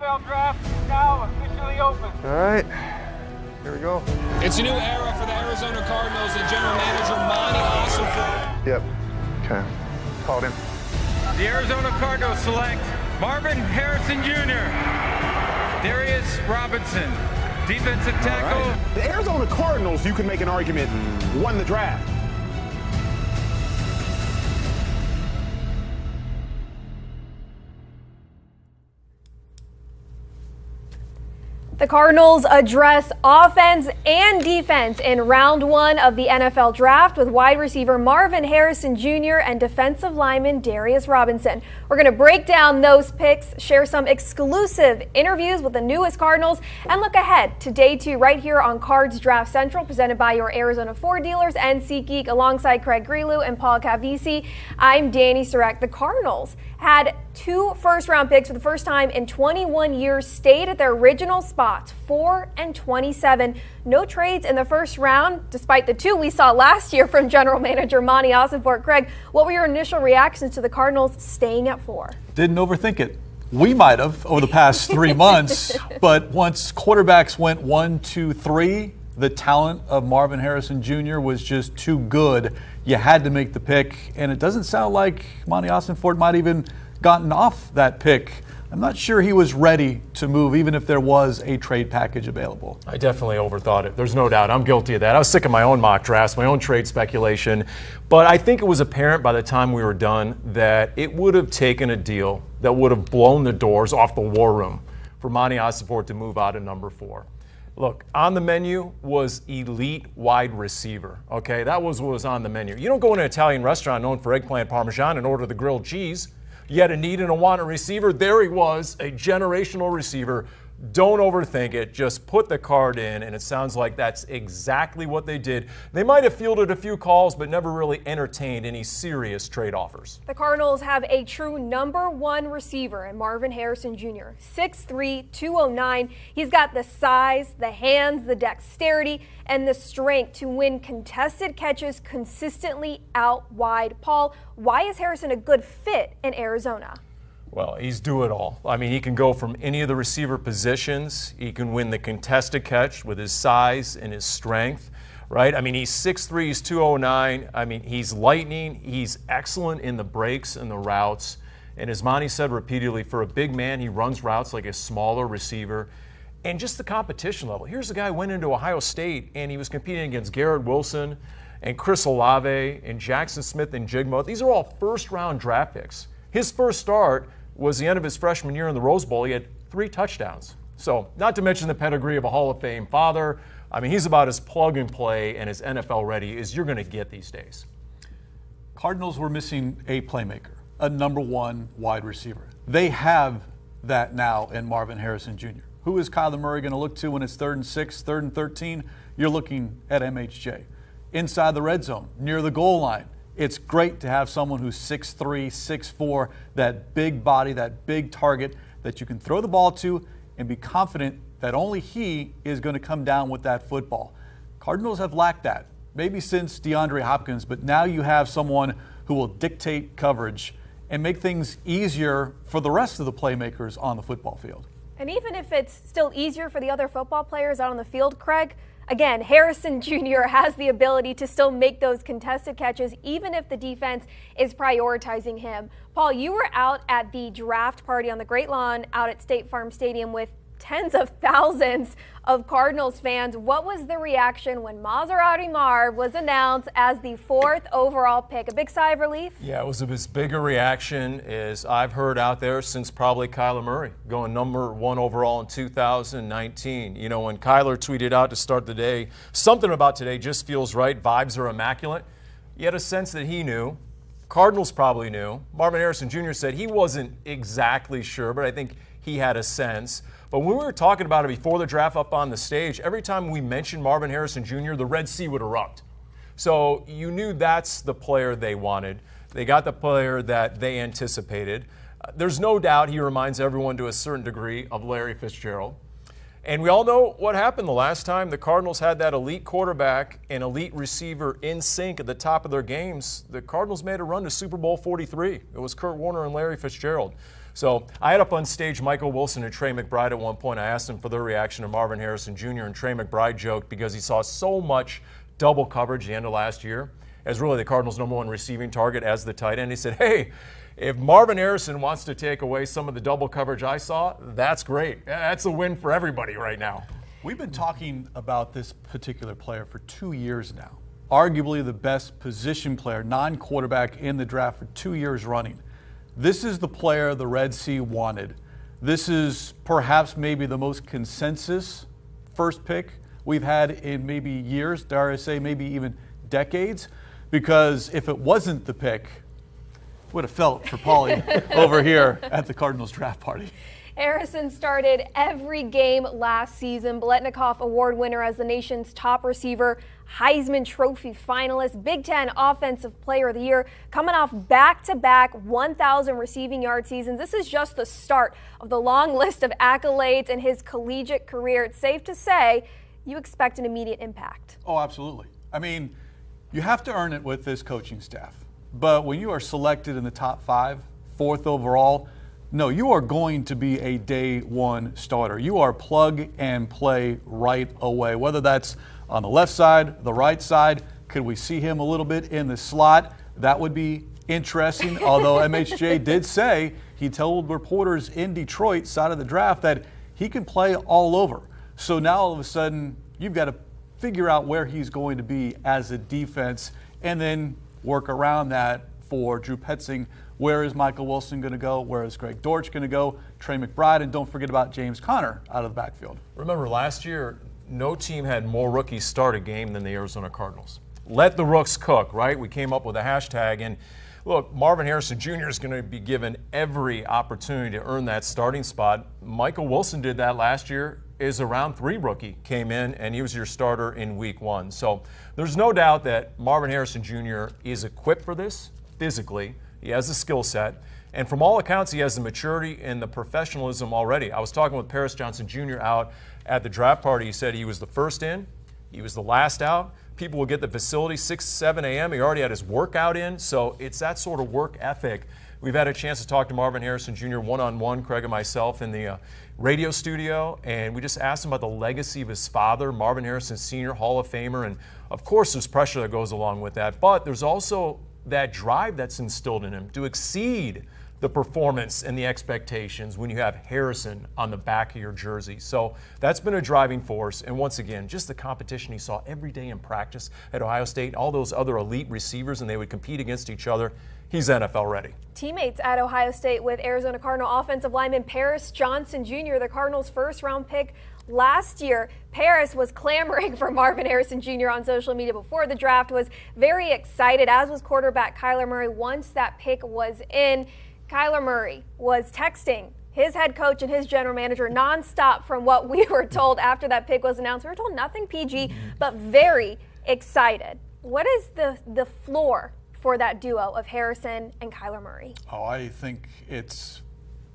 NFL Draft is now officially open. All right, here we go. It's a new era for the Arizona Cardinals and General Manager Monty Ossenfort. Yep, okay, called him. The Arizona Cardinals select Marvin Harrison Jr., Darius Robinson, defensive tackle. Right. The Arizona Cardinals, you can make an argument, won the draft. The Cardinals address offense and defense in round one of the NFL Draft with wide receiver Marvin Harrison Jr. and defensive lineman Darius Robinson. We're going to break down those picks, share some exclusive interviews with the newest Cardinals, and look ahead to day two right here on Cards Draft Central, presented by your Arizona Ford dealers and SeatGeek, alongside Craig Grelu and Paul Cavisi. I'm Danny Surek. The Cardinals had 2 first-round picks for the first time in 21 years, stayed at their original spots, 4 and 27. No trades in the first round, despite the 2 we saw last year from General Manager Monty Ossenfort. Craig, what were your initial reactions to the Cardinals staying at 4? Didn't overthink it. We might have over the past 3 months, but once quarterbacks went 1, 2, 3, the talent of Marvin Harrison Jr. was just too good. You had to make the pick, and it doesn't sound like Monty Ossenfort might even gotten off that pick. I'm not sure he was ready to move, even if there was a trade package available. I definitely overthought it. There's no doubt. I'm guilty of that. I was sick of my own mock drafts, my own trade speculation. But I think it was apparent by the time we were done that it would have taken a deal that would have blown the doors off the war room for Monty Ossenfort to move out at number 4. Look, on the menu was elite wide receiver, okay? That was what was on the menu. You don't go in an Italian restaurant known for eggplant parmesan and order the grilled cheese. You had a need and a want a receiver. There he was, a generational receiver. Don't overthink it. Just put the card in, and it sounds like that's exactly what they did. They might have fielded a few calls, but never really entertained any serious trade offers. The Cardinals have a true number 1 receiver in Marvin Harrison Jr., 6'3", 209. He's got the size, the hands, the dexterity, and the strength to win contested catches consistently out wide. Paul, why is Harrison a good fit in Arizona? Well, he's do it all. I mean, he can go from any of the receiver positions. He can win the contested catch with his size and his strength, right? I mean, he's 6'3", he's 209. I mean, he's lightning. He's excellent in the breaks and the routes. And as Monty said repeatedly, for a big man, he runs routes like a smaller receiver. And just the competition level. Here's a guy who went into Ohio State, and he was competing against Garrett Wilson and Chris Olave and Jackson Smith and Jigmo. These are all first-round draft picks. His first start was the end of his freshman year in the Rose Bowl. He had 3 touchdowns. So not to mention the pedigree of a Hall of Fame father. I mean, he's about as plug and play and as NFL ready as you're going to get these days. Cardinals were missing a playmaker, a number 1 wide receiver. They have that now in Marvin Harrison Jr. Who is Kyler Murray going to look to when it's 3rd and 6, 3rd and 13? You're looking at MHJ. Inside the red zone, near the goal line, it's great to have someone who's 6'3", 6'4", that big body, that big target that you can throw the ball to and be confident that only he is going to come down with that football. Cardinals have lacked that, maybe since DeAndre Hopkins, but now you have someone who will dictate coverage and make things easier for the rest of the playmakers on the football field. And even if it's still easier for the other football players out on the field, Craig, again, Harrison Jr. has the ability to still make those contested catches, even if the defense is prioritizing him. Paul, you were out at the draft party on the Great Lawn out at State Farm Stadium with tens of thousands of Cardinals fans. What was the reaction when Maserati Marv was announced as the 4th overall pick? A big sigh of relief? Yeah, it was as big a reaction as I've heard out there since probably Kyler Murray going number 1 overall in 2019. You know, when Kyler tweeted out to start the day, something about today just feels right, vibes are immaculate. You had a sense that he knew. Cardinals probably knew. Marvin Harrison Jr. said he wasn't exactly sure, but I think he had a sense. But when we were talking about it before the draft up on the stage, every time we mentioned Marvin Harrison Jr., the Red Sea would erupt. So you knew that's the player they wanted. They got the player that they anticipated. There's no doubt he reminds everyone to a certain degree of Larry Fitzgerald. And we all know what happened the last time the Cardinals had that elite quarterback and elite receiver in sync at the top of their games. The Cardinals made a run to Super Bowl 43. It was Kurt Warner and Larry Fitzgerald. So I had up on stage Michael Wilson and Trey McBride at one point. I asked them for their reaction to Marvin Harrison Jr., and Trey McBride joked because he saw so much double coverage the end of last year as really the Cardinals' #1 receiving target as the tight end. He said, hey, if Marvin Harrison wants to take away some of the double coverage I saw, that's great. That's a win for everybody right now. We've been talking about this particular player for 2 years now. Arguably the best position player, non-quarterback in the draft for 2 years running. This is the player the Red Sea wanted. This is perhaps maybe the most consensus first pick we've had in maybe years, dare I say maybe even decades, because if it wasn't the pick, it would have felt for Paulie over here at the Cardinals draft party. Harrison started every game last season. Biletnikoff Award winner as the nation's top receiver, Heisman Trophy finalist, Big Ten Offensive Player of the Year, coming off back-to-back 1,000 receiving yard seasons. This is just the start of the long list of accolades in his collegiate career. It's safe to say you expect an immediate impact. Oh, absolutely. I mean, you have to earn it with this coaching staff. But when you are selected in the top 5, 4th overall, no, you are going to be a day one starter. You are plug and play right away, whether that's on the left side, the right side. Could we see him a little bit in the slot? That would be interesting, although MHJ did say, he told reporters in Detroit side of the draft that he can play all over. So now all of a sudden, you've got to figure out where he's going to be as a defense and then work around that for Drew Petzing. Where is Michael Wilson going to go? Where is Greg Dortch going to go? Trey McBride, and don't forget about James Conner out of the backfield. Remember last year, no team had more rookies start a game than the Arizona Cardinals. Let the rooks cook, right? We came up with a hashtag, and look, Marvin Harrison Jr. is going to be given every opportunity to earn that starting spot. Michael Wilson did that last year. Is a round 3 rookie, came in, and he was your starter in week 1. So there's no doubt that Marvin Harrison Jr. is equipped for this physically. He has the skill set. And from all accounts, he has the maturity and the professionalism already. I was talking with Paris Johnson Jr. out at the draft party. He said he was the first in, he was the last out. People will get the facility 6, 7 a.m. He already had his workout in. So it's that sort of work ethic. We've had a chance to talk to Marvin Harrison Jr. one-on-one, Craig and myself, in the radio studio, and we just asked him about the legacy of his father, Marvin Harrison Sr., Hall of Famer, and of course there's pressure that goes along with that, but there's also that drive that's instilled in him to exceed the performance and the expectations when you have Harrison on the back of your jersey. So that's been a driving force. And once again, just the competition he saw every day in practice at Ohio State, all those other elite receivers, and they would compete against each other. He's NFL ready. Teammates at Ohio State with Arizona Cardinal offensive lineman Paris Johnson Jr., the Cardinals' first-round pick last year. Paris was clamoring for Marvin Harrison Jr. on social media before the draft, was very excited, as was quarterback Kyler Murray once that pick was in. Kyler Murray was texting his head coach and his general manager nonstop from what we were told after that pick was announced. We were told nothing PG, but very excited. What is the floor for that duo of Harrison and Kyler Murray? Oh, I think it's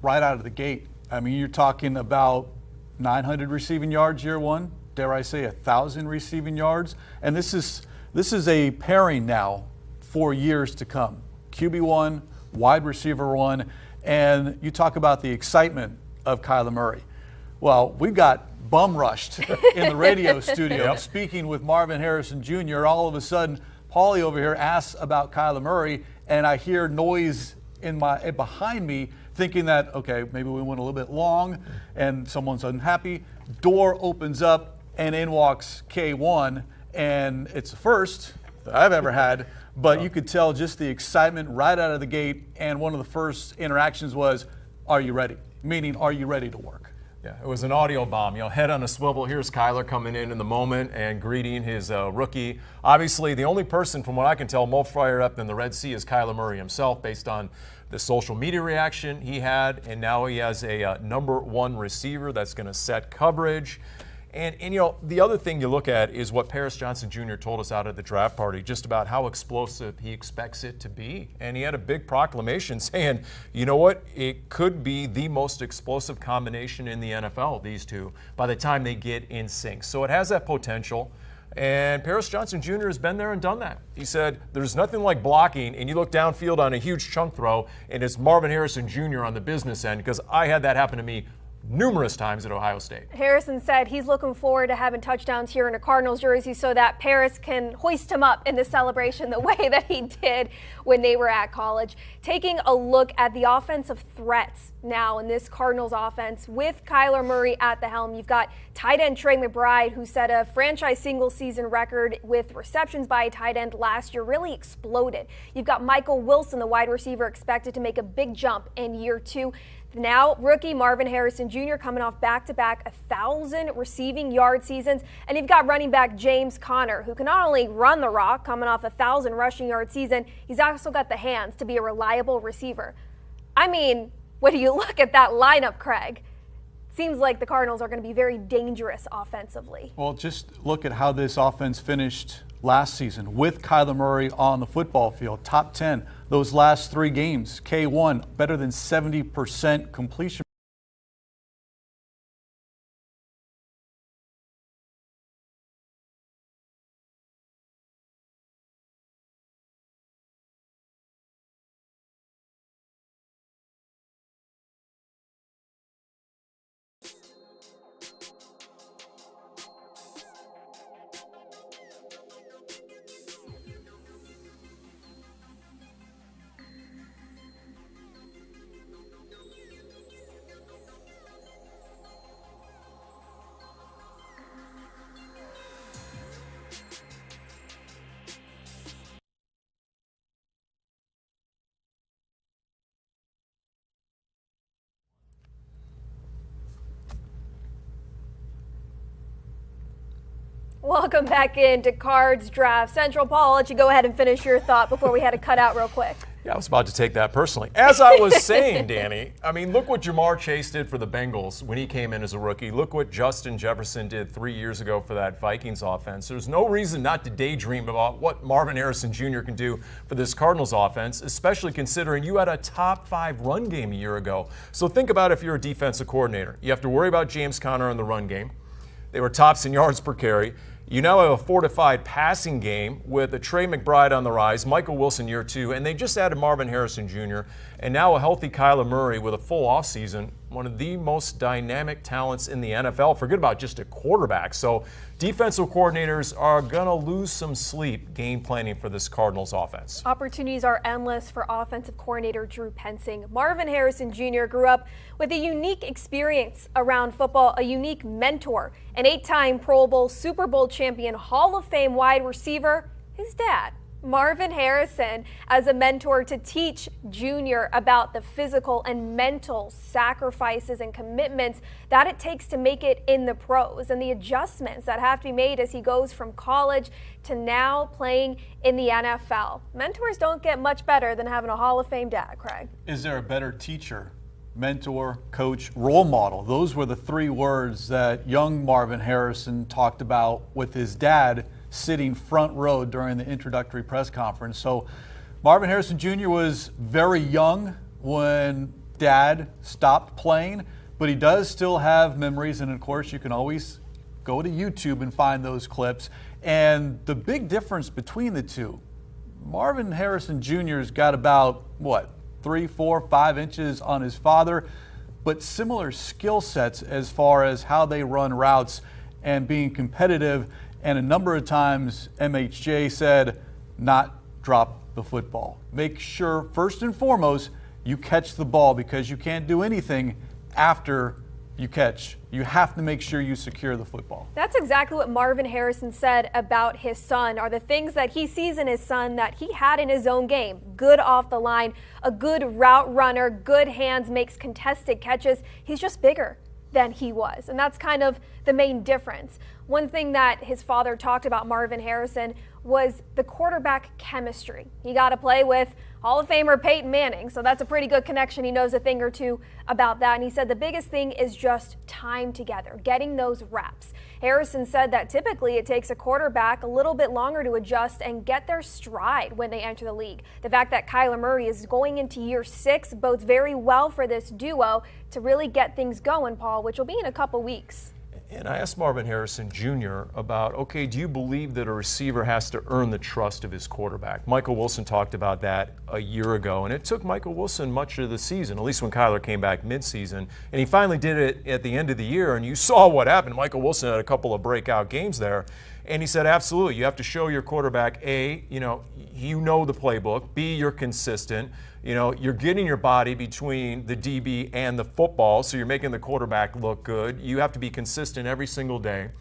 right out of the gate. I mean, you're talking about 900 receiving yards year one, dare I say 1,000 receiving yards. And this is a pairing now for years to come. QB1, wide receiver 1, and you talk about the excitement of Kyler Murray. Well, we got bum rushed in the radio studio speaking with Marvin Harrison Jr. All of a sudden, Paulie over here asks about Kyler Murray, and I hear noise behind me thinking that, okay, maybe we went a little bit long and someone's unhappy. Door opens up and in walks K1, and it's the first that I've ever had, but you could tell just the excitement right out of the gate, and one of the first interactions was, are you ready? Meaning, are you ready to work? Yeah, it was an audio bomb. Head on a swivel. Here's Kyler coming in the moment and greeting his rookie. Obviously, the only person, from what I can tell, more fired up than the Red Sea is Kyler Murray himself, based on the social media reaction he had, and now he has a #1 receiver that's going to set coverage. And the other thing you look at is what Paris Johnson Jr. told us out at the draft party, just about how explosive he expects it to be. And he had a big proclamation saying, you know what, it could be the most explosive combination in the NFL, these two, by the time they get in sync. So it has that potential. And Paris Johnson Jr. has been there and done that. He said, there's nothing like blocking, and you look downfield on a huge chunk throw, and it's Marvin Harrison Jr. on the business end, because I had that happen to me numerous times at Ohio State. Harrison said he's looking forward to having touchdowns here in a Cardinals jersey so that Paris can hoist him up in the celebration the way that he did when they were at college. Taking a look at the offensive threats now in this Cardinals offense with Kyler Murray at the helm. You've got tight end Trey McBride, who set a franchise single season record with receptions by a tight end last year, really exploded. You've got Michael Wilson, the wide receiver, expected to make a big jump in year 2. Now, rookie Marvin Harrison Jr. coming off back-to-back 1,000 receiving yard seasons. And you've got running back James Conner, who can not only run the rock, coming off 1,000 rushing yard season, he's also got the hands to be a reliable receiver. I mean, when you look at that lineup, Craig, seems like the Cardinals are going to be very dangerous offensively. Well, just look at how this offense finished last season with Kyler Murray on the football field. Top 10 those last 3 games. K1, better than 70% completion. Welcome back into Cards Draft Central. Paul, I'll let you go ahead and finish your thought before we had to cut out real quick. Yeah, I was about to take that personally. As I was saying, Danny, I mean, look what Jamar Chase did for the Bengals when he came in as a rookie. Look what Justin Jefferson did 3 years ago for that Vikings offense. There's no reason not to daydream about what Marvin Harrison Jr. can do for this Cardinals offense, especially considering you had a top 5 run game a year ago. So think about if you're a defensive coordinator. You have to worry about James Conner in the run game. They were tops in yards per carry. You now have a fortified passing game with a Trey McBride on the rise, Michael Wilson year 2, and they just added Marvin Harrison Jr., and now a healthy Kyler Murray with a full offseason, one of the most dynamic talents in the NFL. Forget about just a quarterback. So defensive coordinators are going to lose some sleep game planning for this Cardinals offense. Opportunities are endless for offensive coordinator Drew Pensing. Marvin Harrison Jr. grew up with a unique experience around football, a unique mentor, an 8-time Pro Bowl, Super Bowl champion, Hall of Fame wide receiver, his dad, Marvin Harrison, as a mentor to teach Junior about the physical and mental sacrifices and commitments that it takes to make it in the pros and the adjustments that have to be made as he goes from college to now playing in the NFL. Mentors don't get much better than having a Hall of Fame dad, Craig. Is there a better teacher, mentor, coach, role model? Those were the 3 words that young Marvin Harrison talked about with his dad sitting front row during the introductory press conference. So Marvin Harrison Jr. was very young when dad stopped playing, but he does still have memories, and of course you can always go to YouTube and find those clips. And the big difference between the two, Marvin Harrison Jr.'s got about, 3, 4, 5 inches on his father, but similar skill sets as far as how they run routes and being competitive. And a number of times MHJ said, not drop the football. Make sure, first and foremost, you catch the ball, because you can't do anything after you catch. You have to make sure you secure the football. That's exactly what Marvin Harrison said about his son, are the things that he sees in his son that he had in his own game. Good off the line, a good route runner, good hands, makes contested catches. He's just bigger than he was, and that's kind of the main difference. One thing that his father talked about Marvin Harrison was the quarterback chemistry. He got to play with Hall of Famer Peyton Manning, so that's a pretty good connection. He knows a thing or two about that, and he said the biggest thing is just time together, getting those reps. Harrison said that typically it takes a quarterback a little bit longer to adjust and get their stride when they enter the league. The fact that Kyler Murray is going into year 6 bodes very well for this duo to really get things going, Paul, which will be in a couple weeks. And I asked Marvin Harrison Jr. about, okay, do you believe that a receiver has to earn the trust of his quarterback? Michael Wilson talked about that a year ago, and it took Michael Wilson much of the season, at least when Kyler came back midseason, and he finally did it at the end of the year, and you saw what happened. Michael Wilson had a couple of breakout games there, and he said, absolutely, you have to show your quarterback, A, you know the playbook, B, you're consistent, you're getting your body between the DB and the football, so you're making the quarterback look good. You have to be consistent every single day.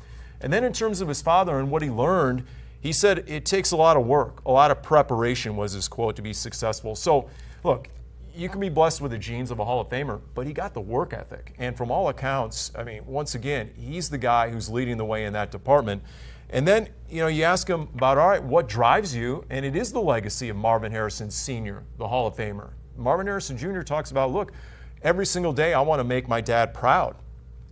And then in terms of his father and what he learned, he said it takes a lot of work, a lot of preparation was his quote, to be successful. So, look, you can be blessed with the genes of a Hall of Famer, but he got the work ethic. And from all accounts, I mean, once again, he's the guy who's leading the way in that department. And then, you ask him about, all right, what drives you? And it is the legacy of Marvin Harrison Sr., the Hall of Famer. Marvin Harrison Jr. talks about, look, every single day I want to make my dad proud.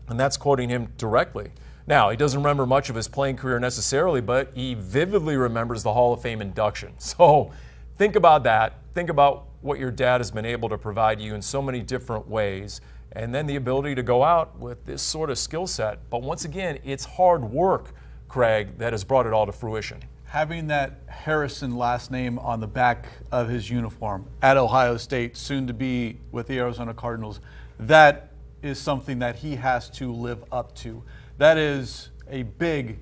And that's quoting him directly. Now, he doesn't remember much of his playing career necessarily, but he vividly remembers the Hall of Fame induction. So think about that. Think about what your dad has been able to provide you in so many different ways. And then the ability to go out with this sort of skill set. But once again, it's hard work, Craig, that has brought it all to fruition. Having that Harrison last name on the back of his uniform at Ohio State, soon to be with the Arizona Cardinals, that is something that he has to live up to. That is a big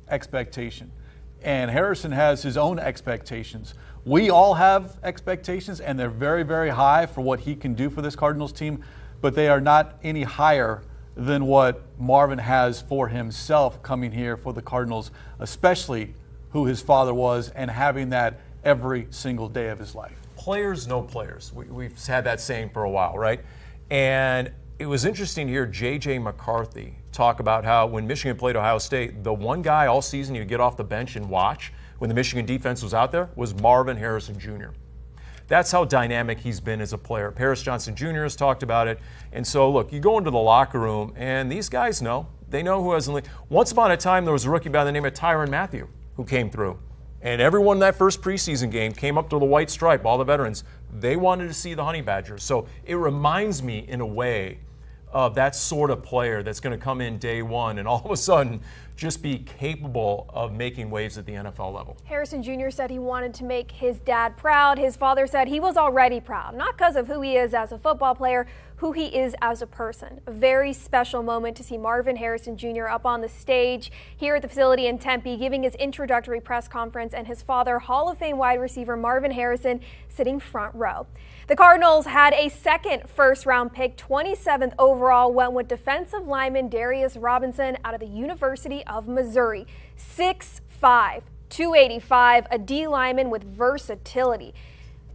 expectation. And Harrison has his own expectations. We all have expectations, and they're very, very high for what he can do for this Cardinals team, but they are not any higher than what Marvin has for himself coming here for the Cardinals, especially who his father was and having that every single day of his life. Players know players. We've had that saying for a while, right? And it was interesting to hear J.J. McCarthy talk about how when Michigan played Ohio State, the one guy all season you get off the bench and watch when the Michigan defense was out there was Marvin Harrison Jr. That's how dynamic he's been as a player. Paris Johnson Jr. has talked about it. And so, look, you go into the locker room, and these guys know. They know who has in the league. Once upon a time, there was a rookie by the name of Tyrann Mathieu who came through. And everyone in that first preseason game came up to the white stripe, all the veterans. They wanted to see the Honey Badger. So it reminds me, in a way, of that sort of player that's going to come in day one and all of a sudden just be capable of making waves at the NFL level. Harrison Jr. said he wanted to make his dad proud. His father said he was already proud, not because of who he is as a football player, who he is as a person. A very special moment to see Marvin Harrison Jr. up on the stage here at the facility in Tempe, giving his introductory press conference, and his father, Hall of Fame wide receiver Marvin Harrison, sitting front row. The Cardinals had a second first-round pick, 27th overall, went with defensive lineman Darius Robinson out of the University of Missouri. 6'5", 285, a D lineman with versatility.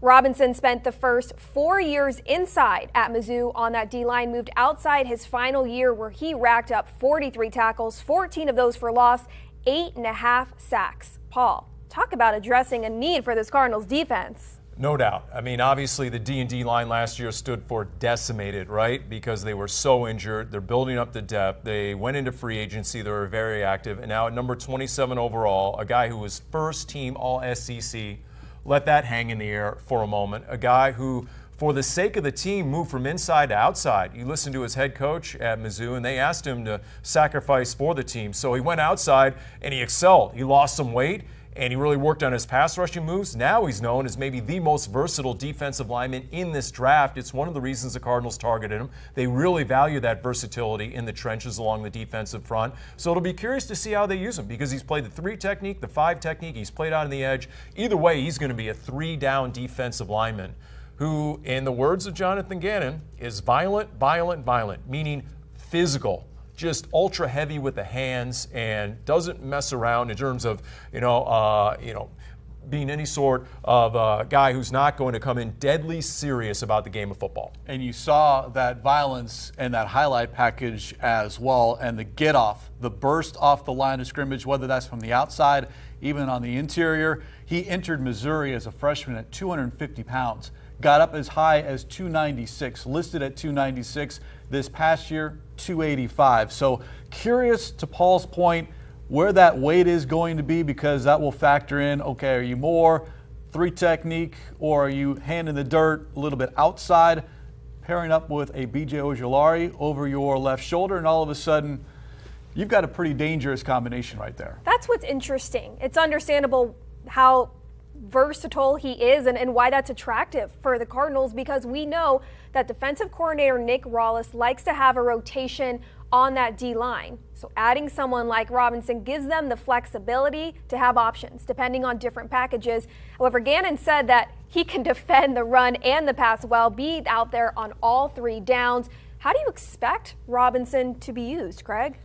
Robinson spent the first 4 years inside at Mizzou on that D-line, moved outside his final year where he racked up 43 tackles, 14 of those for loss, 8.5 sacks. Paul, talk about addressing a need for this Cardinals defense. No doubt. I mean, obviously the D&D line last year stood for decimated, right? Because they were so injured. They're building up the depth. They went into free agency. They were very active. And now at number 27 overall, a guy who was first team All-SEC, let that hang in the air for a moment. A guy who, for the sake of the team, moved from inside to outside. You listen to his head coach at Mizzou, and they asked him to sacrifice for the team. So he went outside, and he excelled. He lost some weight, and he really worked on his pass rushing moves. Now he's known as maybe the most versatile defensive lineman in this draft. It's one of the reasons the Cardinals targeted him. They really value that versatility in the trenches along the defensive front. So it'll be curious to see how they use him, because he's played the 3 technique, the 5 technique, he's played out on the edge. Either way, he's going to be a 3-down defensive lineman who, in the words of Jonathan Gannon, is violent, meaning physical. Just ultra heavy with the hands and doesn't mess around in terms of, being any sort of guy who's not going to come in deadly serious about the game of football. And you saw that violence and that highlight package as well, and the get off, the burst off the line of scrimmage, whether that's from the outside, even on the interior. He entered Missouri as a freshman at 250 pounds, got up as high as 296, listed at 296. This past year, 285. So curious, to Paul's point, where that weight is going to be, because that will factor in, okay, are you more 3 technique, or are you hand in the dirt a little bit outside, pairing up with a B.J. Ojulari over your left shoulder, and all of a sudden you've got a pretty dangerous combination right there. That's what's interesting. It's understandable how versatile he is and why that's attractive for the Cardinals, because we know that defensive coordinator Nick Rawlis likes to have a rotation on that D-line. So adding someone like Robinson gives them the flexibility to have options depending on different packages. However, Gannon said that he can defend the run and the pass well, be out there on all 3 downs. How do you expect Robinson to be used, Craig?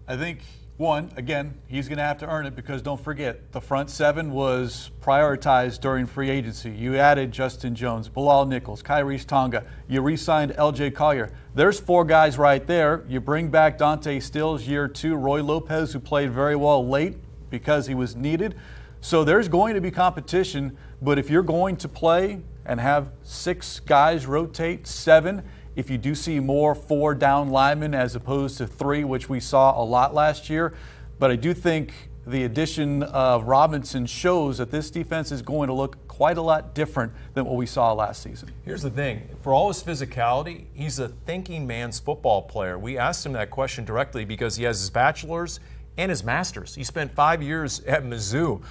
I think, one, again, he's going to have to earn it, because don't forget, the front 7 was prioritized during free agency. You added Justin Jones, Bilal Nichols, Kyrie's Tonga. You re-signed L.J. Collier. There's 4 guys right there. You bring back Dante Stills year 2, Roy Lopez, who played very well late because he was needed. So there's going to be competition, but if you're going to play and have 6 guys rotate, 7, if you do see more 4 down linemen as opposed to 3, which we saw a lot last year. But I do think the addition of Robinson shows that this defense is going to look quite a lot different than what we saw last season. Here's the thing. For all his physicality, he's a thinking man's football player. We asked him that question directly because he has his bachelor's and his master's. He spent 5 years at Mizzou.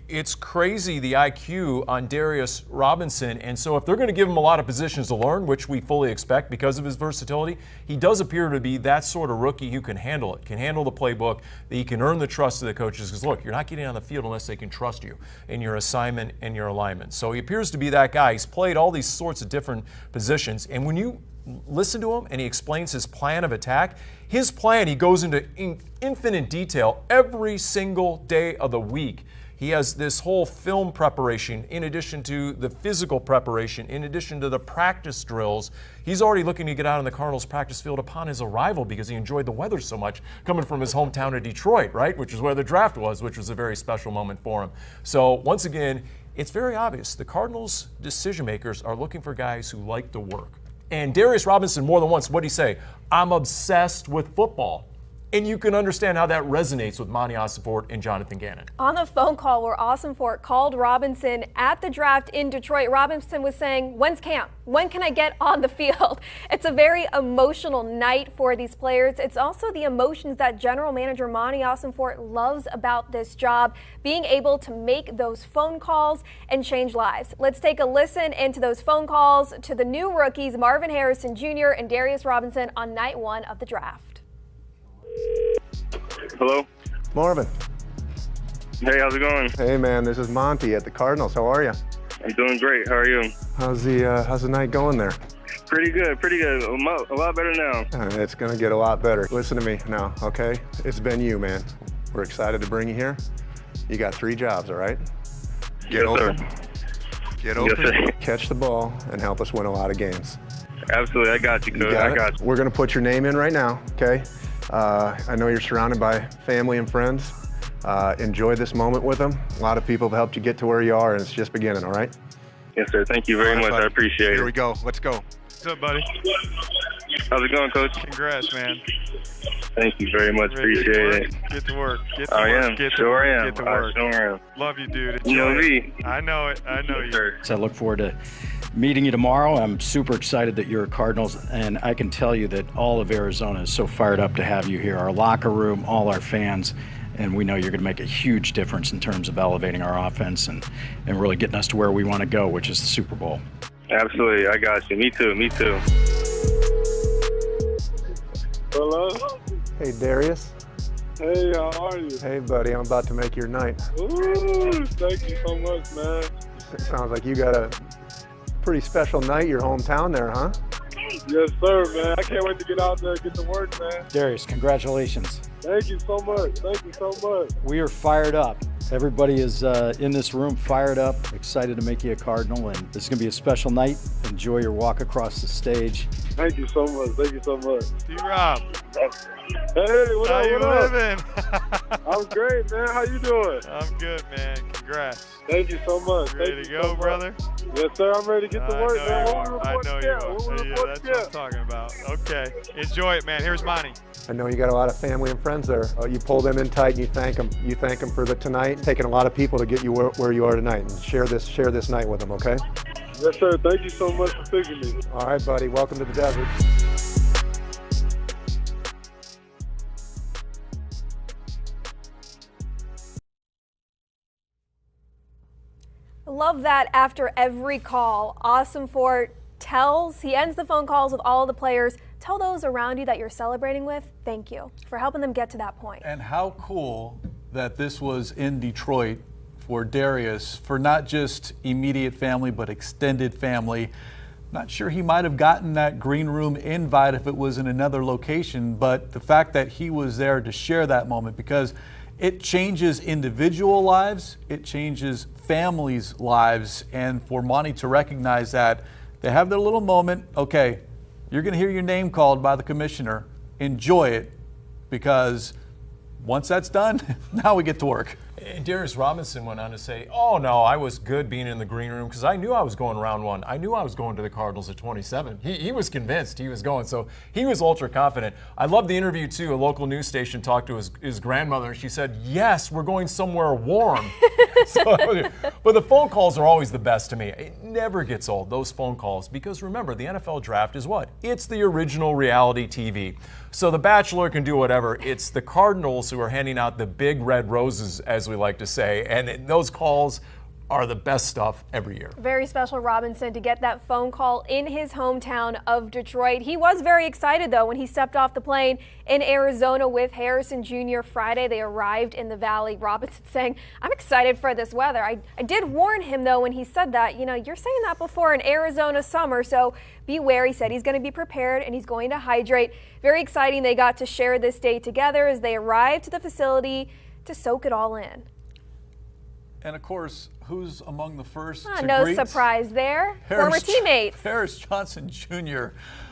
It's crazy, the IQ on Darius Robinson. And so if they're going to give him a lot of positions to learn, which we fully expect because of his versatility, he does appear to be that sort of rookie who can handle it, can handle the playbook, that he can earn the trust of the coaches. Because look, you're not getting on the field unless they can trust you in your assignment and your alignment. So he appears to be that guy. He's played all these sorts of different positions. And when you listen to him and he explains his plan of attack, his plan, he goes into infinite detail every single day of the week. He has this whole film preparation in addition to the physical preparation, in addition to the practice drills. He's already looking to get out on the Cardinals practice field upon his arrival because he enjoyed the weather so much coming from his hometown of Detroit, right? Which is where the draft was, which was a very special moment for him. So once again, it's very obvious. The Cardinals decision makers are looking for guys who like to work. And Darius Robinson, more than once, what did he say? I'm obsessed with football. And you can understand how that resonates with Monty Ossenfort and Jonathan Gannon. On the phone call where Ossenfort called Robinson at the draft in Detroit, Robinson was saying, when's camp? When can I get on the field? It's a very emotional night for these players. It's also the emotions that general manager Monty Ossenfort loves about this job, being able to make those phone calls and change lives. Let's take a listen into those phone calls to the new rookies, Marvin Harrison Jr. and Darius Robinson, on night 1 of the draft. Hello? Marvin. Hey, how's it going? Hey, man, this is Monty at the Cardinals. How are you? I'm doing great. How are you? How's the night going there? Pretty good, pretty good. A lot better now. It's going to get a lot better. Listen to me now, okay? It's been you, man. We're excited to bring you here. You got 3 jobs, all right? Get open. Get open, Yes, sir. catch the ball, and help us win a lot of games. Absolutely. I got you, Coach. I got you. We're going to put your name in right now, okay? I know you're surrounded by family and friends. Enjoy this moment with them. A lot of people have helped you get to where you are, and it's just beginning, all right? Yes, sir. Thank you very much. Buddy. I appreciate Here it. we go. Let's go. What's up, buddy? How's it going, Coach? Congrats, man. Thank you very much. Appreciate it. Get to work. Get to I work. am. Get to Sure work. am. Get to I work. sure am. Love you, dude. You know Enjoy it. me. I know it. I know you. Sir. So I look forward to meeting you tomorrow. I'm super excited that you're a Cardinals, and I can tell you that all of Arizona is so fired up to have you here. Our locker room, all our fans, and we know you're going to make a huge difference in terms of elevating our offense and really getting us to where we want to go, which is the Super Bowl. Absolutely. I got you. Me too. Me too. Hello? Hey, Darius. Hey, how are you? Hey, buddy. I'm about to make your night. Ooh, thank you so much, man. It sounds like you got a pretty special night, your hometown there, huh? Yes, sir, man. I can't wait to get out there and get to work, man. Darius, congratulations. Thank you so much. Thank you so much. We are fired up. Everybody is in this room fired up, excited to make you a Cardinal, and this is going to be a special night. Enjoy your walk across the stage. Thank you so much. Thank you so much. D-Rob, Hey, what how up, you what up? living? I'm great, man. How you doing? I'm good, man. Congrats. Thank you so much. Ready Thank to you go, so much. brother? Yes, sir. I'm ready to get to I work, know man. you When we are. I report know you together? are. When we Yeah, report that's what I'm together? talking about. Okay. Enjoy it, man. Here's Monty. I know you got a lot of family and friends there. You pull them in tight and you thank them. You thank them for tonight. Taking a lot of people to get you where you are tonight, and share this night with them, okay? Yes, sir. Thank you so much for picking me. All right, buddy. Welcome to the desert. Love that after every call, Ossenfort he ends the phone calls with all of the players. Tell those around you that you're celebrating with, thank you for helping them get to that point. And how cool that this was in Detroit for Darius, for not just immediate family, but extended family. Not sure he might have gotten that green room invite if it was in another location, but the fact that he was there to share that moment, because it changes individual lives, it changes families' lives, and for Monty to recognize that they have their little moment. Okay, you're going to hear your name called by the commissioner. Enjoy it, because once that's done, now we get to work. And Darius Robinson went on to say, oh no, I was good being in the green room because I knew I was going round one. I knew I was going to the Cardinals at 27. He was convinced he was going, so he was ultra confident. I love the interview too. A local news station talked to his grandmother, and she said, yes, we're going somewhere warm. But the phone calls are always the best to me. It never gets old, those phone calls, because remember, the NFL draft is what? It's the original reality TV. So The Bachelor can do whatever. It's the Cardinals who are handing out the big red roses, as we like to say, and those calls are the best stuff every year. Very special, Robinson, to get that phone call in his hometown of Detroit. He was very excited, though, when he stepped off the plane in Arizona with Harrison Jr. Friday. They arrived in the Valley. Robinson saying, I'm excited for this weather. I did warn him, though, when he said that, you're saying that before an Arizona summer, so beware. He said he's going to be prepared and he's going to hydrate. Very exciting. They got to share this day together as they arrived to the facility to soak it all in. And of course, who's among the first to no greet? Surprise there. Former teammates. Paris Johnson Jr.,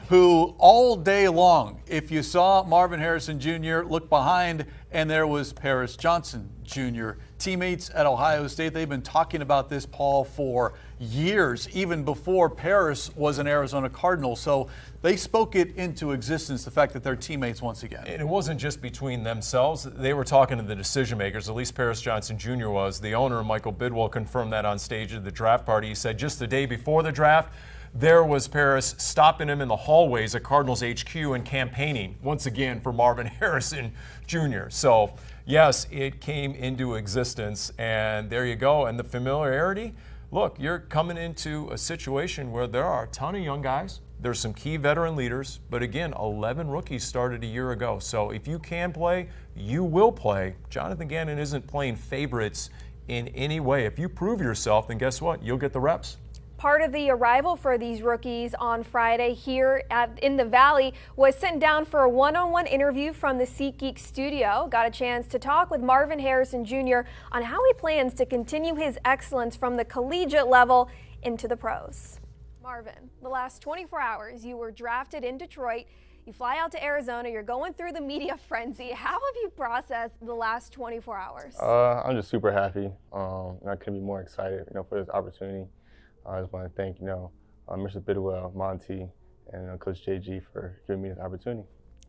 who all day long, if you saw Marvin Harrison Jr., look behind, and there was Paris Johnson Jr. Teammates at Ohio State. They've been talking about this, Paul, for years, even before Paris was an Arizona Cardinal. So they spoke it into existence, the fact that they're teammates once again. And it wasn't just between themselves. They were talking to the decision makers, at least Paris Johnson Jr. was. The owner, Michael Bidwell, confirmed that on stage at the draft party. He said just the day before the draft, there was Paris stopping him in the hallways at Cardinals HQ and campaigning once again for Marvin Harrison Jr. So yes, it came into existence, and there you go. And the familiarity, look, you're coming into a situation where there are a ton of young guys. There's some key veteran leaders, but again, 11 rookies started a year ago. So if you can play, you will play. Jonathan Gannon isn't playing favorites in any way. If you prove yourself, then guess what? You'll get the reps. Part of the arrival for these rookies on Friday here in the Valley was sitting down for a one-on-one interview from the SeatGeek studio. Got a chance to talk with Marvin Harrison Jr. on how he plans to continue his excellence from the collegiate level into the pros. Marvin, the last 24 hours, you were drafted in Detroit. You fly out to Arizona. You're going through the media frenzy. How have you processed the last 24 hours? I'm just super happy. I couldn't be more excited, for this opportunity. I just want to thank, Mr. Bidwell, Monty, and Coach JG for giving me this opportunity.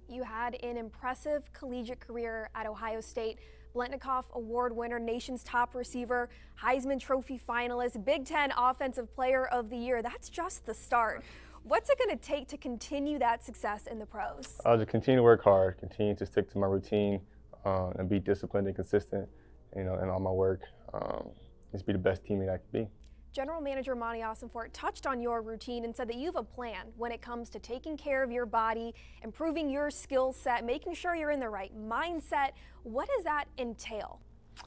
You had an impressive collegiate career at Ohio State. Blentnikoff Award winner, nation's top receiver, Heisman Trophy finalist, Big Ten Offensive Player of the Year. That's just the start. What's it going to take to continue that success in the pros? I'll just continue to work hard, continue to stick to my routine, and be disciplined and consistent, in all my work. Just be the best teammate I can be. General Manager Monty Ossenfort touched on your routine and said that you have a plan when it comes to taking care of your body, improving your skill set, making sure you're in the right mindset. What does that entail?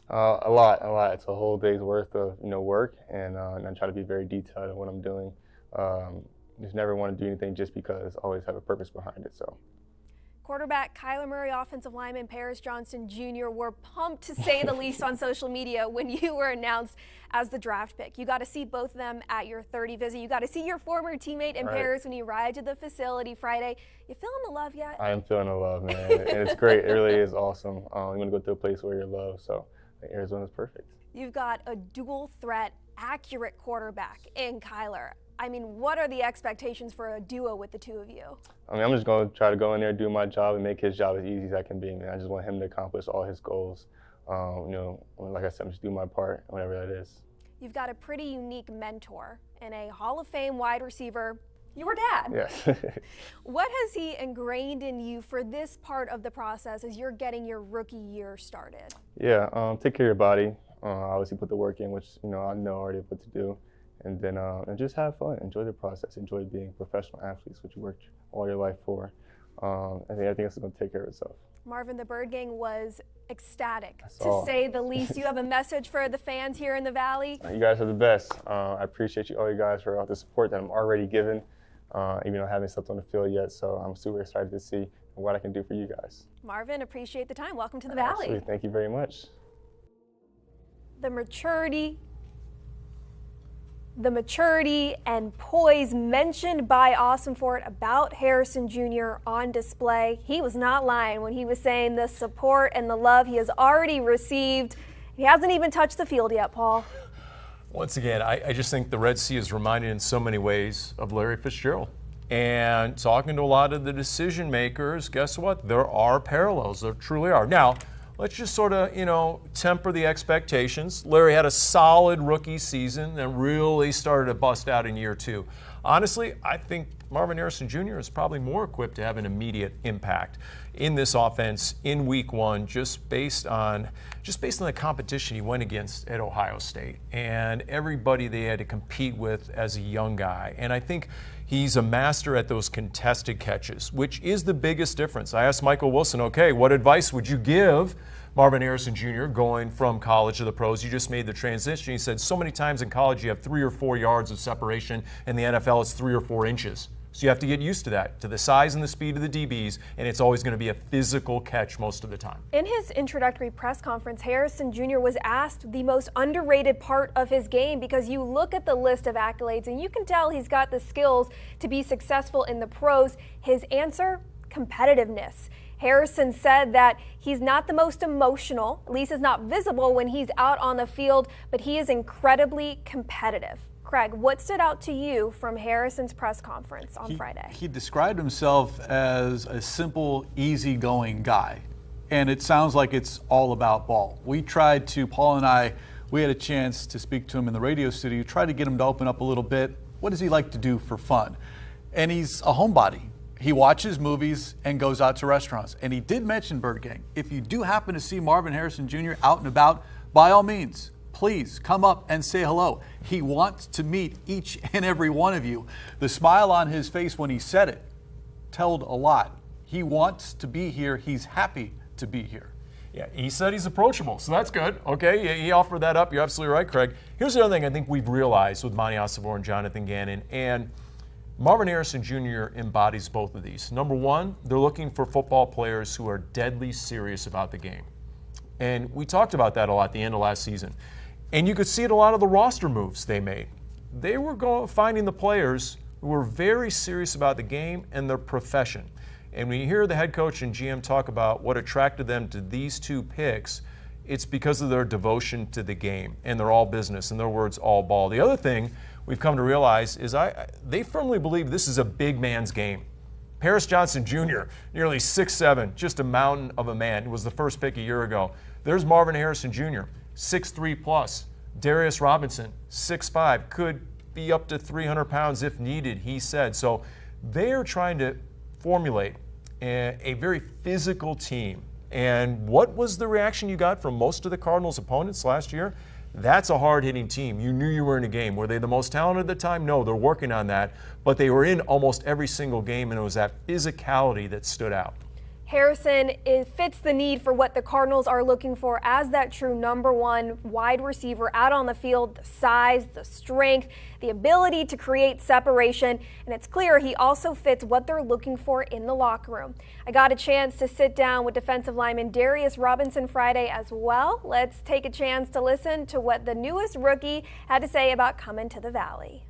A lot. It's a whole day's worth of work, and I try to be very detailed in what I'm doing. Just never want to do anything just because. Always have a purpose behind it. So. Quarterback Kyler Murray, offensive lineman Paris Johnson Jr. were pumped, to say the least, on social media when you were announced as the draft pick. You got to see both of them at your 30 visit. You got to see your former teammate in Paris when you arrived at the facility Friday. You feeling the love yet? I am feeling the love, man. And it's great. It really is awesome. You're going to go to a place where you're loved, so Arizona's perfect. You've got a dual threat, accurate quarterback in Kyler. I mean, what are the expectations for a duo with the two of you? I'm just going to try to go in there, do my job, and make his job as easy as I can be, man. I just want him to accomplish all his goals. Like I said, I'm just doing my part, whatever that is. You've got a pretty unique mentor and a Hall of Fame wide receiver, your dad. Yes. What has he ingrained in you for this part of the process as you're getting your rookie year started? Yeah, take care of your body. obviously put the work in, which I know already what to do, and then and just have fun, enjoy the process, enjoy being professional athletes, which you worked all your life for. I think everything else is going to take care of itself. Marvin, the Bird Gang was ecstatic, to say the least. You have a message for the fans here in the Valley? You guys are the best. I appreciate all you guys for all the support that I'm already given, even though I haven't stepped on the field yet. So I'm super excited to see what I can do for you guys. Marvin, appreciate the time. Welcome to the Valley. Absolutely. Thank you very much. The maturity and poise mentioned by Austin Fort about Harrison Jr. on display. He was not lying when he was saying the support and the love he has already received. He hasn't even touched the field yet, Paul. Once again, I just think the Red Sea is reminded in so many ways of Larry Fitzgerald. And talking to a lot of the decision makers, guess what? There are parallels. There truly are. Now, let's just sort of, temper the expectations. Larry had a solid rookie season and really started to bust out in year 2. Honestly, I think Marvin Harrison Jr. is probably more equipped to have an immediate impact in this offense in week 1, just based on the competition he went against at Ohio State and everybody they had to compete with as a young guy. And I think he's a master at those contested catches, which is the biggest difference. I asked Michael Wilson, okay, what advice would you give Marvin Harrison Jr. going from college to the pros? You just made the transition. He said so many times in college you have 3 or 4 yards of separation. In the NFL it's 3 or 4 inches. So you have to get used to that, to the size and the speed of the DBs, and it's always going to be a physical catch most of the time. In his introductory press conference, Harrison Jr. was asked the most underrated part of his game, because you look at the list of accolades and you can tell he's got the skills to be successful in the pros. His answer, competitiveness. Harrison said that he's not the most emotional, at least is not visible when he's out on the field, but he is incredibly competitive. Craig, what stood out to you from Harrison's press conference on Friday? He described himself as a simple, easygoing guy, and it sounds like it's all about ball. Paul and I, we had a chance to speak to him in the radio studio, tried to get him to open up a little bit. What does he like to do for fun? And he's a homebody. He watches movies and goes out to restaurants. And he did mention, Bird Gang, if you do happen to see Marvin Harrison Jr. out and about, by all means, please come up and say hello. He wants to meet each and every one of you. The smile on his face when he said it told a lot. He wants to be here. He's happy to be here. Yeah, he said he's approachable, so that's good. Okay, he offered that up. You're absolutely right, Craig. Here's the other thing I think we've realized with Monty Osavor and Jonathan Gannon, and Marvin Harrison Jr. embodies both of these. Number one, they're looking for football players who are deadly serious about the game. And we talked about that a lot at the end of last season. And you could see it a lot of the roster moves they made. They were finding the players who were very serious about the game and their profession. And when you hear the head coach and GM talk about what attracted them to these 2 picks, it's because of their devotion to the game, and they're all business, in their words, all ball. The other thing we've come to realize is they firmly believe this is a big man's game. Paris Johnson Jr., nearly 6'7", just a mountain of a man, was the first pick a year ago. There's Marvin Harrison Jr., 6'3 plus. Darius Robinson, 6'5", could be up to 300 pounds if needed, he said. So they are trying to formulate a very physical team. And what was the reaction you got from most of the Cardinals' opponents last year? That's a hard-hitting team. You knew you were in a game. Were they the most talented at the time? No, they're working on that. But they were in almost every single game, and it was that physicality that stood out. Harrison fits the need for what the Cardinals are looking for as that true number 1 wide receiver out on the field, the size, the strength, the ability to create separation, and it's clear he also fits what they're looking for in the locker room. I got a chance to sit down with defensive lineman Darius Robinson Friday as well. Let's take a chance to listen to what the newest rookie had to say about coming to the Valley.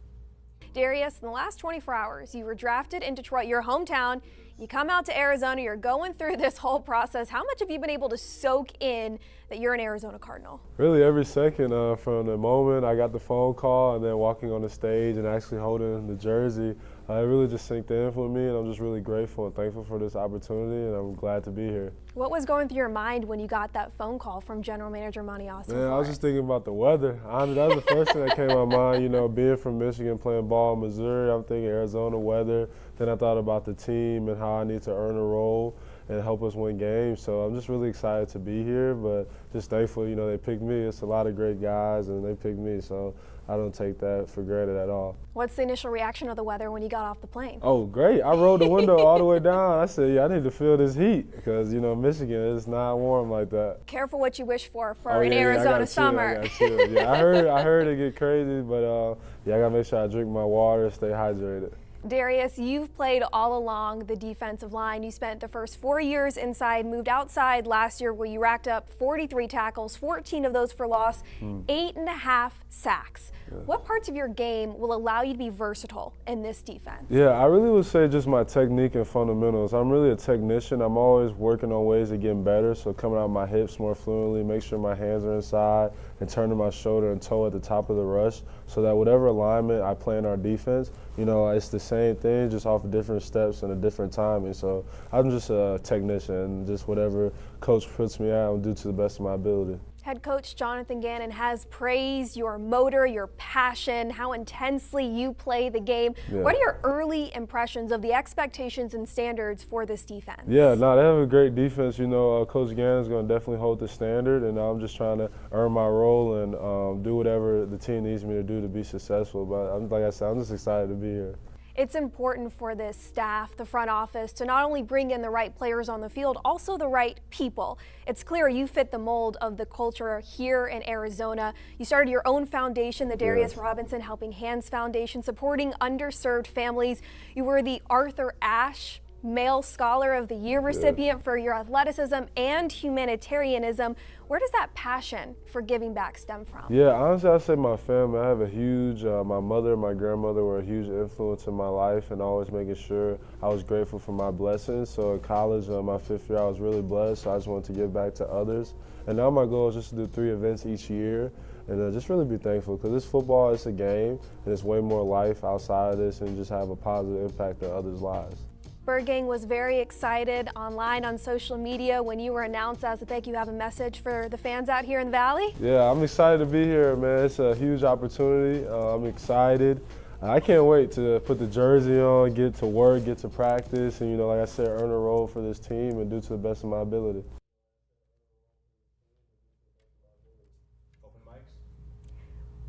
Darius, in the last 24 hours, you were drafted in Detroit, your hometown. You come out to Arizona, you're going through this whole process. How much have you been able to soak in that you're an Arizona Cardinal? Really every second from the moment I got the phone call and then walking on the stage and actually holding the jersey, it really just synced in for me, and I'm just really grateful and thankful for this opportunity, and I'm glad to be here. What was going through your mind when you got that phone call from General Manager Monty Osavor? Man, I was just thinking about the weather. That was the first thing that came to my mind. Being from Michigan, playing ball in Missouri, I'm thinking Arizona weather. Then I thought about the team and how I need to earn a role. and help us win games. So I'm just really excited to be here, but just thankful, they picked me. It's a lot of great guys, and they picked me, so I don't take that for granted at all. What's the initial reaction of the weather when you got off the plane? Oh, great. I rolled the window all the way down. I said, I need to feel this heat because, Michigan is not warm like that. Careful what you wish for an Arizona summer. I heard it get crazy, but I got to make sure I drink my water, stay hydrated. Darius, you've played all along the defensive line. You spent the first 4 years inside, moved outside last year where you racked up 43 tackles, 14 of those for loss, 8.5 sacks. Yeah. What parts of your game will allow you to be versatile in this defense? Yeah, I really would say just my technique and fundamentals. I'm really a technician. I'm always working on ways of getting better, so coming out my hips more fluently, make sure my hands are inside, and turning my shoulder and toe at the top of the rush so that whatever alignment I play in our defense, it's the same thing, just off of different steps and a different timing. So I'm just a technician, and just whatever coach puts me at, I'll do to the best of my ability. Head coach Jonathan Gannon has praised your motor, your passion, how intensely you play the game. Yeah. What are your early impressions of the expectations and standards for this defense? Yeah, they have a great defense. Coach Gannon's going to definitely hold the standard, and I'm just trying to earn my role and do whatever the team needs me to do to be successful. But like I said, I'm just excited to be here. It's important for this staff, the front office, to not only bring in the right players on the field, also the right people. It's clear you fit the mold of the culture here in Arizona. You started your own foundation, the Darius Robinson Helping Hands Foundation, supporting underserved families. You were the Arthur Ashe Male Scholar of the Year recipient for your athleticism and humanitarianism. Where does that passion for giving back stem from? Yeah, honestly, I'd say my family. I have a huge, my mother and my grandmother were a huge influence in my life, and always making sure I was grateful for my blessings. So in college, my 5th year, I was really blessed, so I just wanted to give back to others. And now my goal is just to do 3 events each year, and just really be thankful, because this football is a game, and it's way more life outside of this, and just have a positive impact on others' lives. Bird Gang was very excited online on social media when you were announced as a thank you. Have a message for the fans out here in the Valley? Yeah, I'm excited to be here, man. It's a huge opportunity. I'm excited. I can't wait to put the jersey on, get to work, get to practice, and like I said, earn a role for this team and do to the best of my ability.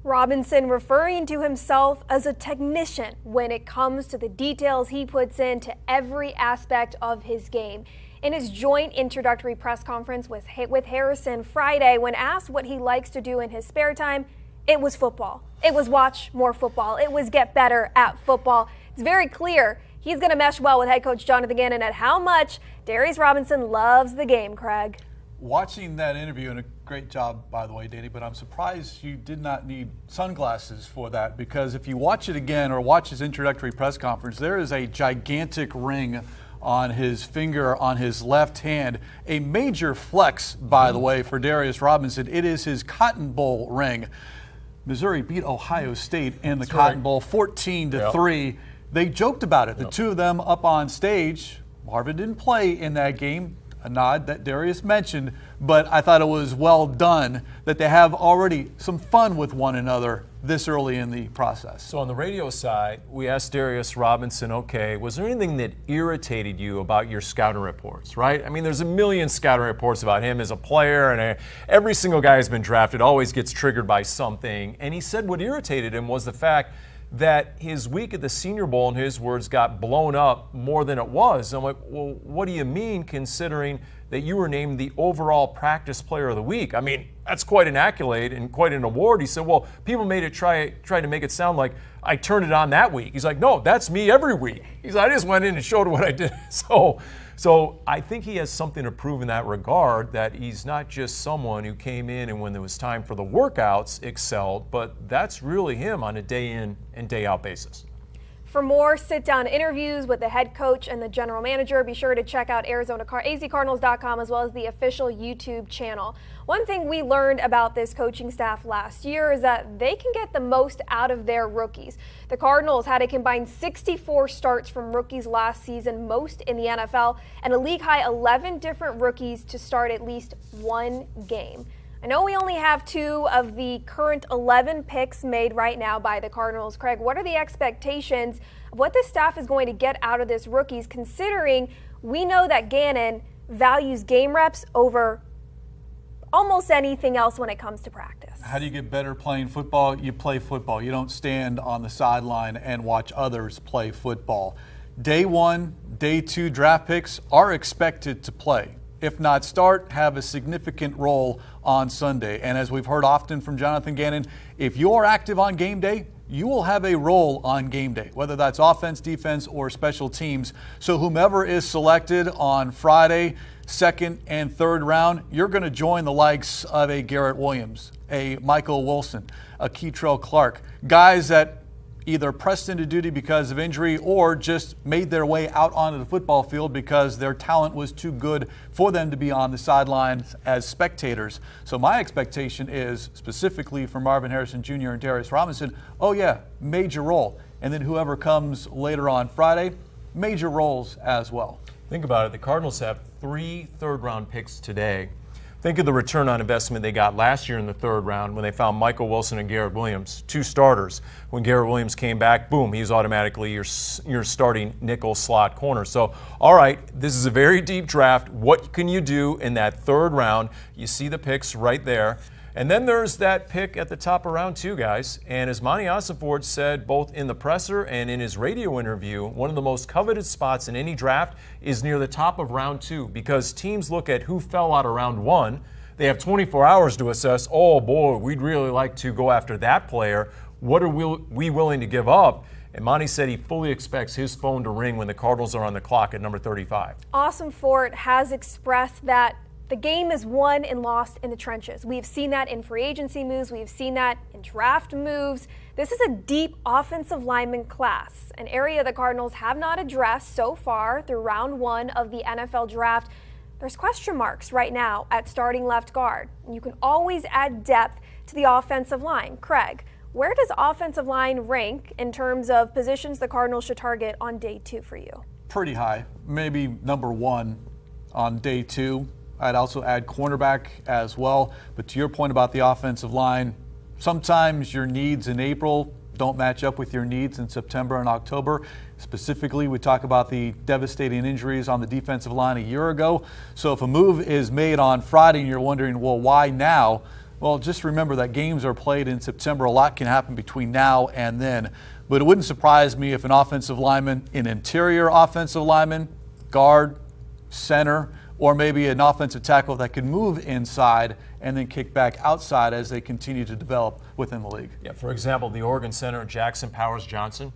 Robinson referring to himself as a technician when it comes to the details he puts into every aspect of his game. In his joint introductory press conference with Harrison Friday, when asked what he likes to do in his spare time, it was football. It was watch more football. It was get better at football. It's very clear he's going to mesh well with head coach Jonathan Gannon at how much Darius Robinson loves the game, Craig. Watching that interview, and a great job, by the way, Danny, but I'm surprised you did not need sunglasses for that, because if you watch it again or watch his introductory press conference, there is a gigantic ring on his finger on his left hand. A major flex, by the way, for Darius Robinson. It is his Cotton Bowl ring. Missouri beat Ohio State in the Cotton Bowl 14-3. They joked about it. The two of them up on stage. Marvin didn't play in that game. A nod that Darius mentioned, but I thought it was well done that they have already some fun with one another this early in the process. So on the radio side, we asked Darius Robinson, okay, was there anything that irritated you about your scouting reports, right? I mean, there's a million scouting reports about him as a player, and every single guy who's been drafted always gets triggered by something. And he said what irritated him was the fact that his week at the Senior Bowl, in his words, got blown up more than it was. I'm like, well, what do you mean, considering that you were named the overall practice player of the week? I mean, that's quite an accolade and quite an award. He said, well, people made it try to make it sound like I turned it on that week. He's like, no, that's me every week. He's like, I just went in and showed what I did. So I think he has something to prove in that regard, that he's not just someone who came in and when there was time for the workouts excelled, but that's really him on a day in and day out basis. For more sit-down interviews with the head coach and the general manager, be sure to check out azcardinals.com as well as the official YouTube channel. One thing we learned about this coaching staff last year is that they can get the most out of their rookies. The Cardinals had a combined 64 starts from rookies last season, most in the NFL, and a league-high 11 different rookies to start at least one game. I know we only have 2 of the current 11 picks made right now by the Cardinals. Craig, what are the expectations of what the staff is going to get out of this rookies, considering we know that Gannon values game reps over almost anything else when it comes to practice. How do you get better playing football? You play football. You don't stand on the sideline and watch others play football. Day 1, day 2 draft picks are expected to play. If not start, have a significant role on Sunday. And as we've heard often from Jonathan Gannon, if you are active on game day, you will have a role on game day, whether that's offense, defense, or special teams. So whomever is selected on Friday, second and third round, you're going to join the likes of a Garrett Williams, a Michael Wilson, a Keitrell Clark, guys that either pressed into duty because of injury or just made their way out onto the football field because their talent was too good for them to be on the sidelines as spectators. So my expectation is, specifically for Marvin Harrison Jr. and Darius Robinson, oh yeah, major role. And then whoever comes later on Friday, major roles as well. Think about it. The Cardinals have 3 third-round picks today. Think of the return on investment they got last year in the third round when they found Michael Wilson and Garrett Williams, 2 starters. When Garrett Williams came back, boom, he's automatically your starting nickel slot corner. So, all right, this is a very deep draft. What can you do in that third round? You see the picks right there. And then there's that pick at the top of round 2, guys. And as Monty Ossenfort said both in the presser and in his radio interview, one of the most coveted spots in any draft is near the top of round 2 because teams look at who fell out of round 1. They have 24 hours to assess, oh boy, we'd really like to go after that player. What are we willing to give up? And Monty said he fully expects his phone to ring when the Cardinals are on the clock at number 35. Ossenfort has expressed that the game is won and lost in the trenches. We've seen that in free agency moves. We've seen that in draft moves. This is a deep offensive lineman class, an area the Cardinals have not addressed so far through round 1 of the NFL draft. There's question marks right now at starting left guard. You can always add depth to the offensive line. Craig, where does offensive line rank in terms of positions the Cardinals should target on day 2 for you? Pretty high, maybe number 1 on day 2. I'd also add cornerback as well. But to your point about the offensive line, sometimes your needs in April don't match up with your needs in September and October. Specifically, we talk about the devastating injuries on the defensive line a year ago. So if a move is made on Friday and you're wondering, well, why now? Well, just remember that games are played in September. A lot can happen between now and then. But it wouldn't surprise me if an offensive lineman, an interior offensive lineman, guard, center, or maybe an offensive tackle that can move inside and then kick back outside as they continue to develop within the league. Yeah, for example, the Oregon center, Jackson Powers Johnson,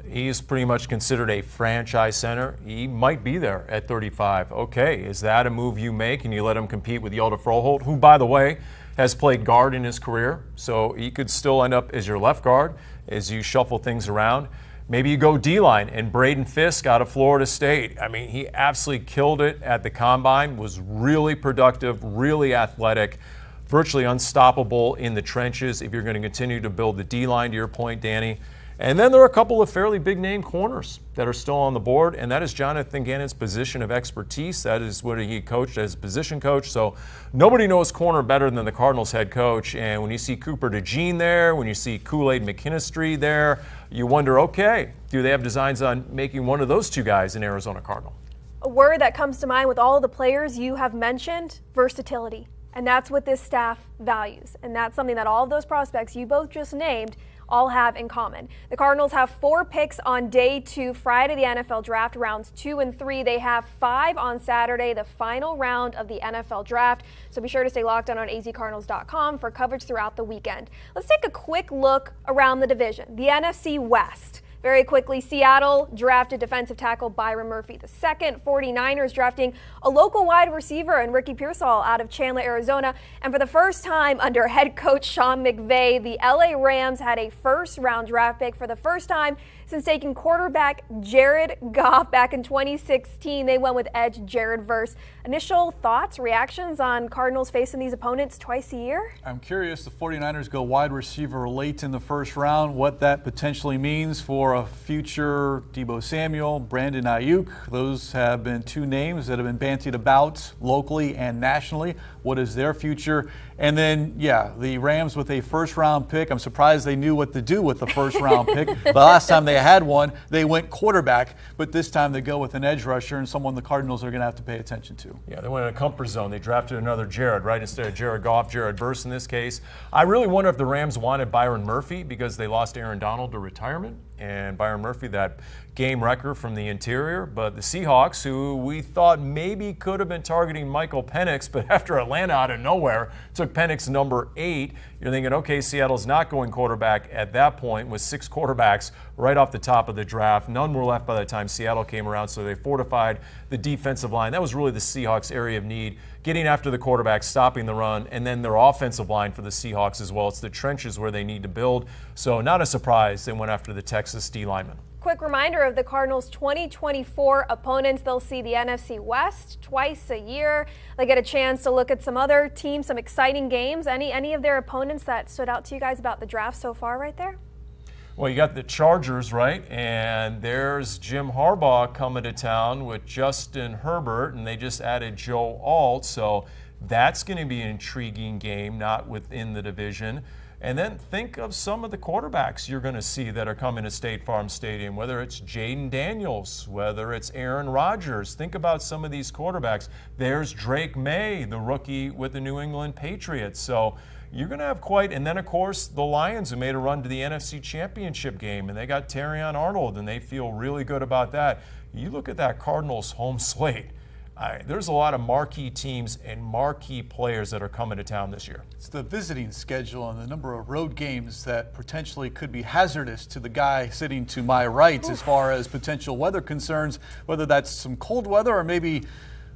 he is pretty much considered a franchise center. He might be there at 35. Okay, is that a move you make and you let him compete with Yelda Froholt, who, by the way, has played guard in his career, so he could still end up as your left guard as you shuffle things around. Maybe you go D-line and Braden Fisk out of Florida State. I mean, he absolutely killed it at the Combine, was really productive, really athletic, virtually unstoppable in the trenches if you're going to continue to build the D-line, to your point, Danny. And then there are a couple of fairly big-name corners that are still on the board, and that is Jonathan Gannon's position of expertise. That is what he coached as a position coach. So nobody knows corner better than the Cardinals head coach. And when you see Cooper DeJean there, when you see Kool-Aid McKinstry there, you wonder, okay, do they have designs on making one of those 2 guys an Arizona Cardinal? A word that comes to mind with all of the players you have mentioned, versatility. And that's what this staff values. And that's something that all of those prospects you both just named all have in common. The Cardinals have 4 picks on day 2, Friday, the NFL draft, rounds 2 and 3. They have 5 on Saturday, the final round of the NFL draft. So be sure to stay locked on azcardinals.com for coverage throughout the weekend. Let's take a quick look around the division, the NFC West. Very quickly, Seattle drafted defensive tackle Byron Murphy II. 49ers drafting a local wide receiver in Ricky Pearsall out of Chandler, Arizona. And for the first time under head coach Sean McVay, the LA Rams had a first-round draft pick for the first time since taking quarterback Jared Goff back in 2016. They went with edge Jared Verse. Initial thoughts, reactions on Cardinals facing these opponents twice a year? I'm curious, the 49ers go wide receiver late in the first round, what that potentially means for a future Deebo Samuel, Brandon Ayuk. Those have been 2 names that have been bantied about locally and nationally. What is their future? And then, yeah, the Rams with a first-round pick. I'm surprised they knew what to do with the first-round pick. The last time they had one, they went quarterback, but this time they go with an edge rusher and someone the Cardinals are going to have to pay attention to. Yeah, they went in a comfort zone. They drafted another Jared, right? Instead of Jared Goff, Jared Verse in this case. I really wonder if the Rams wanted Byron Murphy because they lost Aaron Donald to retirement, and Byron Murphy, that game wrecker from the interior. But the Seahawks, who we thought maybe could have been targeting Michael Penix, but after Atlanta out of nowhere took Penix number 8, you're thinking, okay, Seattle's not going quarterback at that point with 6 quarterbacks right off the top of the draft. None were left by the time Seattle came around, so they fortified the defensive line. That was really the Seahawks' area of need, getting after the quarterback, stopping the run, and then their offensive line for the Seahawks as well. It's the trenches where they need to build. So not a surprise they went after the Texas D lineman. Quick reminder of the Cardinals' 2024 opponents. They'll see the NFC West twice a year. They get a chance to look at some other teams, some exciting games. Any of their opponents that stood out to you guys about the draft so far right there? Well, you got the Chargers, right? And there's Jim Harbaugh coming to town with Justin Herbert, and they just added Joe Alt. So that's going to be an intriguing game, not within the division. And then think of some of the quarterbacks you're going to see that are coming to State Farm Stadium, whether it's Jaden Daniels, whether it's Aaron Rodgers. Think about some of these quarterbacks. There's Drake May, the rookie with the New England Patriots. So you're going to have quite, and then of course the Lions who made a run to the NFC Championship game, and they got Terrion Arnold, and they feel really good about that. You look at that Cardinals home slate. There's a lot of marquee teams and marquee players that are coming to town this year. It's the visiting schedule and the number of road games that potentially could be hazardous to the guy sitting to my right as far as potential weather concerns, whether that's some cold weather or maybe,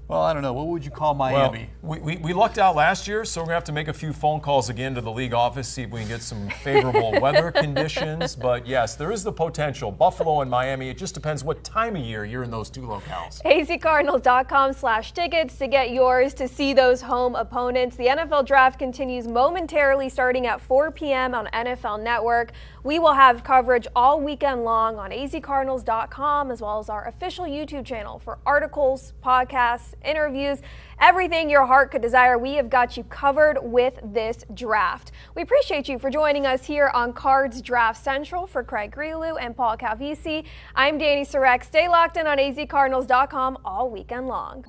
well, I don't know, what would you call Miami? Well, we lucked out last year, so we're going to have to make a few phone calls again to the league office, see if we can get some favorable weather conditions. But yes, there is the potential. Buffalo and Miami, it just depends what time of year you're in those two locales. azcardinals.com/tickets to get yours to see those home opponents. The NFL Draft continues momentarily starting at 4 p.m. on NFL Network. We will have coverage all weekend long on azcardinals.com as well as our official YouTube channel for articles, podcasts, interviews, everything your heart could desire. We have got you covered with this draft. We appreciate you for joining us here on Cards Draft Central. For Craig Grilu and Paul Calvisi, I'm Danny Sarek. Stay locked in on azcardinals.com all weekend long.